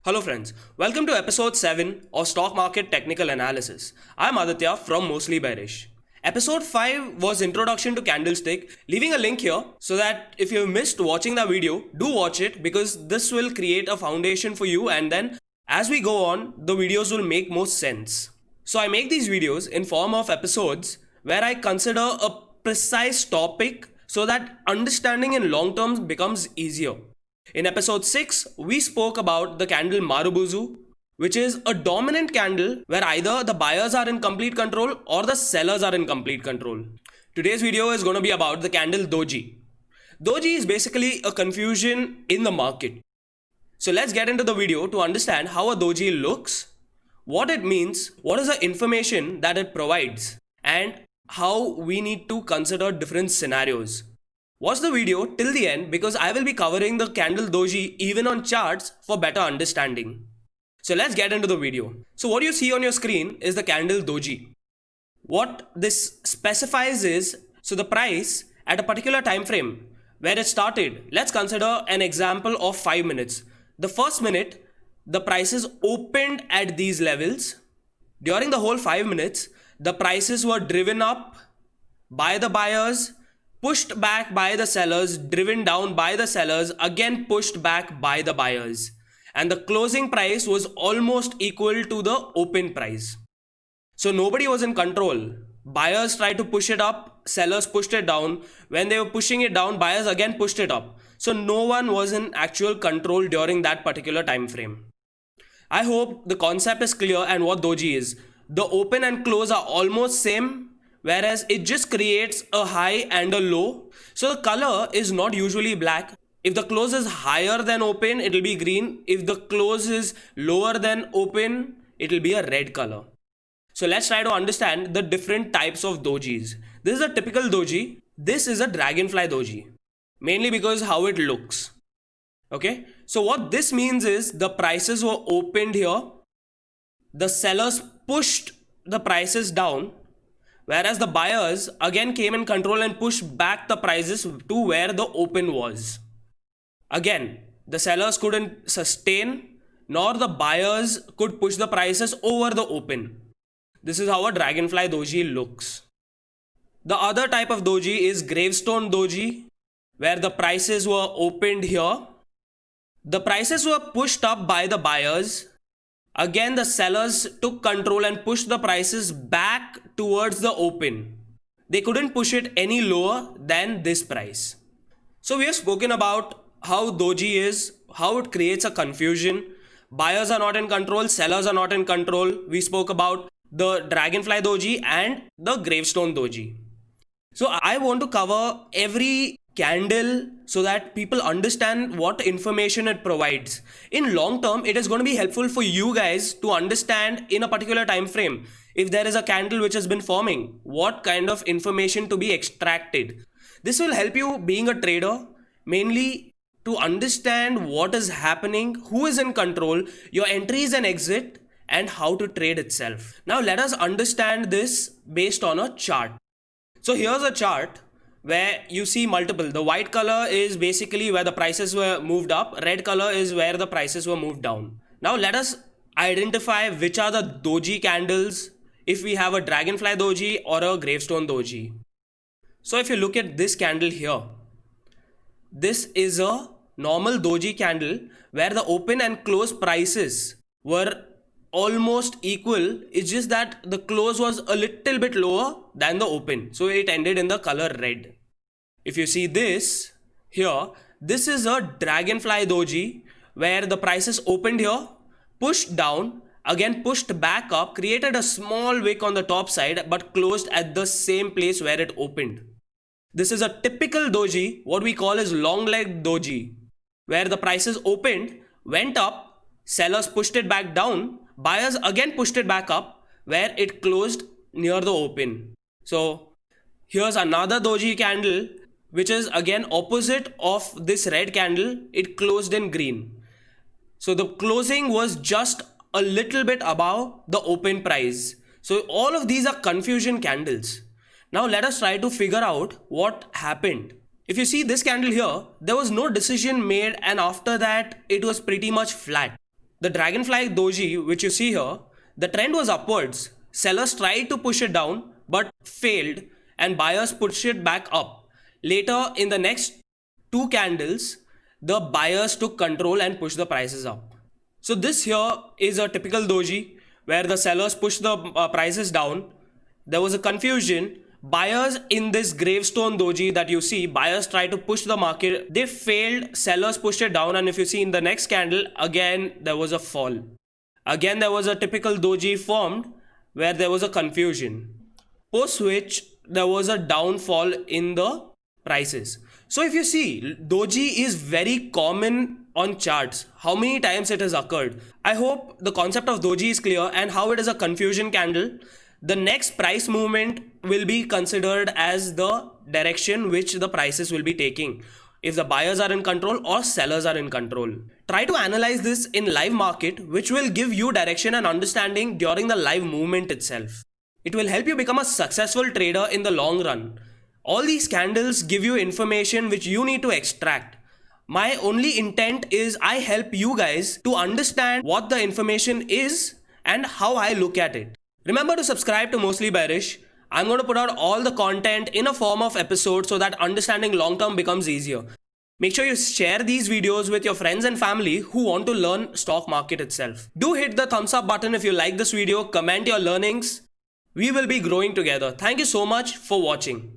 Hello, friends. Welcome to episode 7 of Stock Market Technical Analysis. I'm Aditya from Mostly Bearish. Episode 5 was Introduction to Candlestick, leaving a link here so that if you missed watching the video, do watch it because this will create a foundation for you, and then as we go on, the videos will make more sense. So I make these videos in form of episodes where I consider a precise topic so that understanding in long term becomes easier. In episode 6, we spoke about the candle Marubozu, which is a dominant candle where either the buyers are in complete control or the sellers are in complete control. Today's video is going to be about the candle Doji. Doji is basically a confusion in the market. So let's get into the video to understand how a Doji looks, what it means, what is the information that it provides, and how we need to consider different scenarios. Watch the video till the end because I will be covering the candle doji even on charts for better understanding. So let's get into the video. So what you see on your screen is the candle doji. What this specifies is, so the price at a particular time frame where it started, let's consider an example of 5 minutes. The first minute, the prices opened at these levels. During the whole 5 minutes, the prices were driven up by the buyers, pushed back by the sellers, driven down by the sellers, again pushed back by the buyers. And the closing price was almost equal to the open price. So nobody was in control. Buyers tried to push it up, sellers pushed it down. When they were pushing it down, buyers again pushed it up. So no one was in actual control during that particular time frame. I hope the concept is clear and what doji is. The open and close are almost same, whereas it just creates a high and a low. So the color is not usually black. If the close is higher than open, it will be green. If the close is lower than open, it will be a red color. So let's try to understand the different types of dojis. This is a typical doji. This is a dragonfly doji, mainly because how it looks. Okay, so what this means is the prices were opened here. The sellers pushed the prices down, whereas the buyers again came in control and pushed back the prices to where the open was. Again, the sellers couldn't sustain, nor the buyers could push the prices over the open. This is how a dragonfly doji looks. The other type of doji is gravestone doji, where the prices were opened here. The prices were pushed up by the buyers. Again, the sellers took control and pushed the prices back towards the open. They couldn't push it any lower than this price. So we have spoken about how doji is, how it creates a confusion. Buyers are not in control, sellers are not in control. We spoke about the dragonfly doji and the gravestone doji. So I want to cover every candle so that people understand what information it provides. In long term, it is going to be helpful for you guys to understand in a particular time frame, if there is a candle which has been forming, what kind of information to be extracted. This will help you being a trader, mainly to understand what is happening, who is in control, your entries and exit, and how to trade itself. Now let us understand this based on a chart. So here's a chart where you see multiple. The white color is basically where the prices were moved up. Red color is where the prices were moved down. Now let us identify which are the doji candles, if we have a dragonfly doji or a gravestone doji. So if you look at this candle here, this is a normal doji candle where the open and close prices were almost equal. It's just that the close was a little bit lower than the open, so it ended in the color red. If you see this here, this is a dragonfly doji where the prices opened here, pushed down, again pushed back up, created a small wick on the top side but closed at the same place where it opened. This is a typical doji, what we call is long leg doji, where the prices opened, went up, sellers pushed it back down, buyers again pushed it back up where it closed near the open. So here's another doji candle which is again opposite of this red candle. It closed in green. So the closing was just a little bit above the open price. So all of these are confusion candles. Now let us try to figure out what happened. If you see this candle here, there was no decision made and after that it was pretty much flat. The Dragonfly Doji, which you see here, the trend was upwards. Sellers tried to push it down but failed, and buyers pushed it back up. Later, in the next two candles, the buyers took control and pushed the prices up. So this here is a typical doji where the sellers pushed the prices down. There was a confusion. Buyers in this gravestone doji that you see, buyers tried to push the market. They failed. Sellers pushed it down, and if you see in the next candle, again there was a fall. Again there was a typical doji formed where there was a confusion. Post which there was a downfall in the prices. So if you see, doji is very common on charts. How many times it has occurred? I hope the concept of doji is clear and how it is a confusion candle. The next price movement will be considered as the direction which the prices will be taking, if the buyers are in control or sellers are in control. Try to analyze this in live market, which will give you direction and understanding during the live movement itself. It will help you become a successful trader in the long run. All these candles give you information which you need to extract. My only intent is I help you guys to understand what the information is and how I look at it. Remember to subscribe to Mostly Bearish. I'm going to put out all the content in a form of episodes so that understanding long term becomes easier. Make sure you share these videos with your friends and family who want to learn stock market itself. Do hit the thumbs up button if you like this video, comment your learnings. We will be growing together. Thank you so much for watching.